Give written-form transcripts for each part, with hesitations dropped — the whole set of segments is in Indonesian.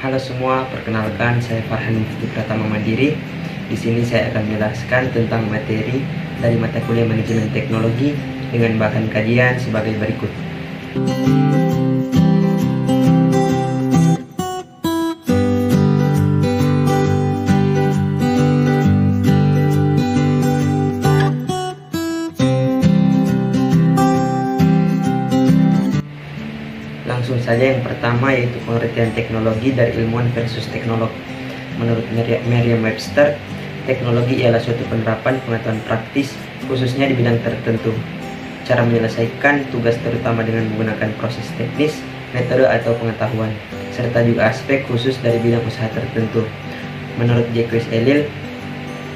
Halo semua, perkenalkan saya Farhan Mufti Pratama Mandiri. Di sini saya akan menjelaskan tentang materi dari mata kuliah Manajemen Teknologi dengan bahan kajian sebagai berikut. Langsung saja, yang pertama yaitu pengertian teknologi dari ilmuwan versus teknolog. Menurut Merriam-Webster, teknologi ialah suatu penerapan pengetahuan praktis khususnya di bidang tertentu, cara menyelesaikan tugas terutama dengan menggunakan proses teknis, metode atau pengetahuan, serta juga aspek khusus dari bidang usaha tertentu. Menurut Jacques Ellul,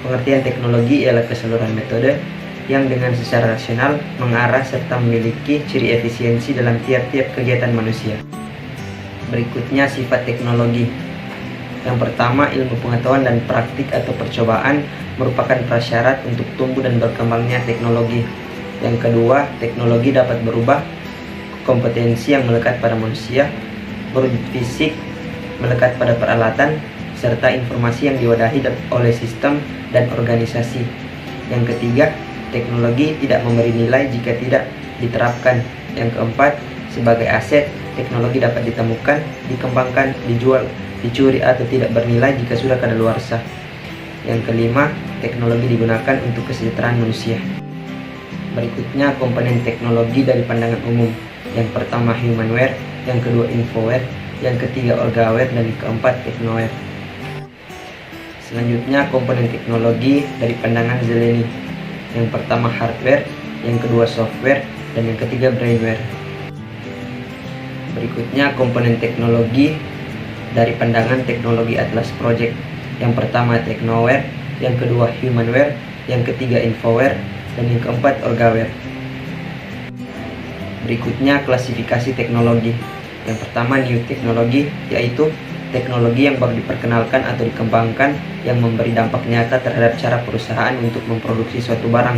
pengertian teknologi ialah keseluruhan metode yang dengan secara rasional mengarah serta memiliki ciri efisiensi dalam tiap-tiap kegiatan manusia. Berikutnya sifat teknologi. Yang pertama, ilmu pengetahuan dan praktik atau percobaan merupakan prasyarat untuk tumbuh dan berkembangnya teknologi. Yang kedua, teknologi dapat berubah kompetensi yang melekat pada manusia, berwujud fisik, melekat pada peralatan, serta informasi yang diwadahi oleh sistem dan organisasi. Yang ketiga, teknologi tidak memberi nilai jika tidak diterapkan. Yang keempat, sebagai aset, teknologi dapat ditemukan, dikembangkan, dijual, dicuri atau tidak bernilai jika sudah kadaluarsa. Yang kelima, teknologi digunakan untuk kesejahteraan manusia. Berikutnya komponen teknologi dari pandangan umum. Yang pertama humanware, yang kedua infoware, yang ketiga orgaware, dan yang keempat technoware. Selanjutnya komponen teknologi dari pandangan Zeleny. Yang pertama hardware, yang kedua software, dan yang ketiga brainware. Berikutnya komponen teknologi dari pandangan teknologi Atlas Project. Yang pertama technoware, yang kedua humanware, yang ketiga infoware, dan yang keempat orgaware. Berikutnya klasifikasi teknologi. Yang pertama new teknologi, yaitu teknologi yang baru diperkenalkan atau dikembangkan yang memberi dampak nyata terhadap cara perusahaan untuk memproduksi suatu barang.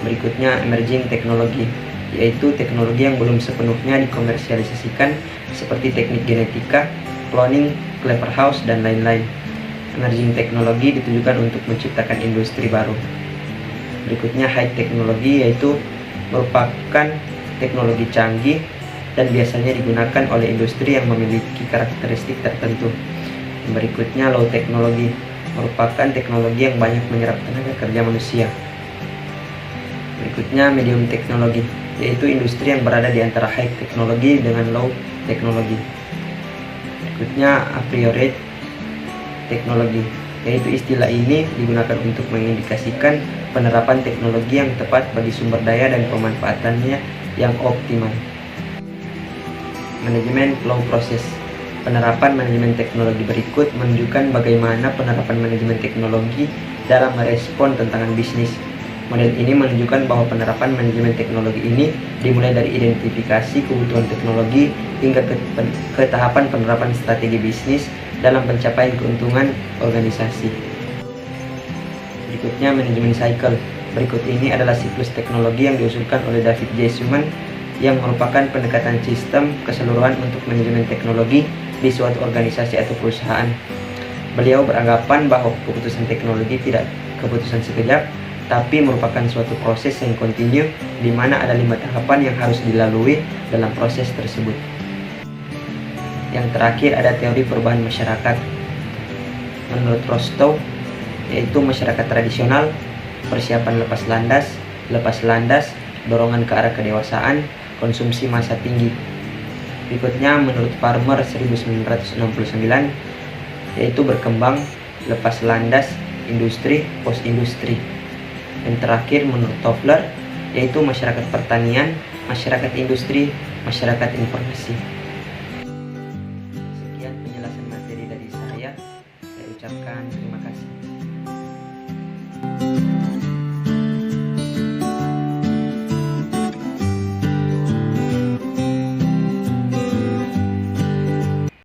Berikutnya emerging teknologi, yaitu teknologi yang belum sepenuhnya dikomersialisasikan seperti teknik genetika, cloning, clever house, dan lain-lain. Emerging teknologi ditujukan untuk menciptakan industri baru. Berikutnya high teknologi, yaitu merupakan teknologi canggih dan biasanya digunakan oleh industri yang memiliki karakteristik tertentu. Berikutnya low teknologi, merupakan teknologi yang banyak menyerap tenaga kerja manusia. Berikutnya medium teknologi, yaitu industri yang berada di antara high teknologi dengan low teknologi. Berikutnya a priori teknologi, yaitu istilah ini digunakan untuk mengindikasikan penerapan teknologi yang tepat bagi sumber daya dan pemanfaatannya yang optimal. Manajemen flow proses. Penerapan manajemen teknologi berikut menunjukkan bagaimana penerapan manajemen teknologi dalam merespon tantangan bisnis. Model ini menunjukkan bahwa penerapan manajemen teknologi ini dimulai dari identifikasi kebutuhan teknologi hingga ke tahapan penerapan strategi bisnis dalam pencapaian keuntungan organisasi. Berikutnya manajemen cycle. Berikut ini adalah siklus teknologi yang diusulkan oleh David J. Suman, yang merupakan pendekatan sistem keseluruhan untuk manajemen teknologi di suatu organisasi atau perusahaan. Beliau beranggapan bahwa keputusan teknologi tidak keputusan sekejap, tapi merupakan suatu proses yang kontinu di mana ada 5 tahapan yang harus dilalui dalam proses tersebut. Yang terakhir ada teori perubahan masyarakat. Menurut Rostow, yaitu masyarakat tradisional, persiapan lepas landas, dorongan ke arah kedewasaan, konsumsi massa tinggi. Berikutnya menurut Farmer 1969, yaitu berkembang, lepas landas, industri, post industri. Yang terakhir menurut Toffler, yaitu masyarakat pertanian, masyarakat industri, masyarakat informasi. Sekian penjelasan materi dari saya ucapkan terima kasih.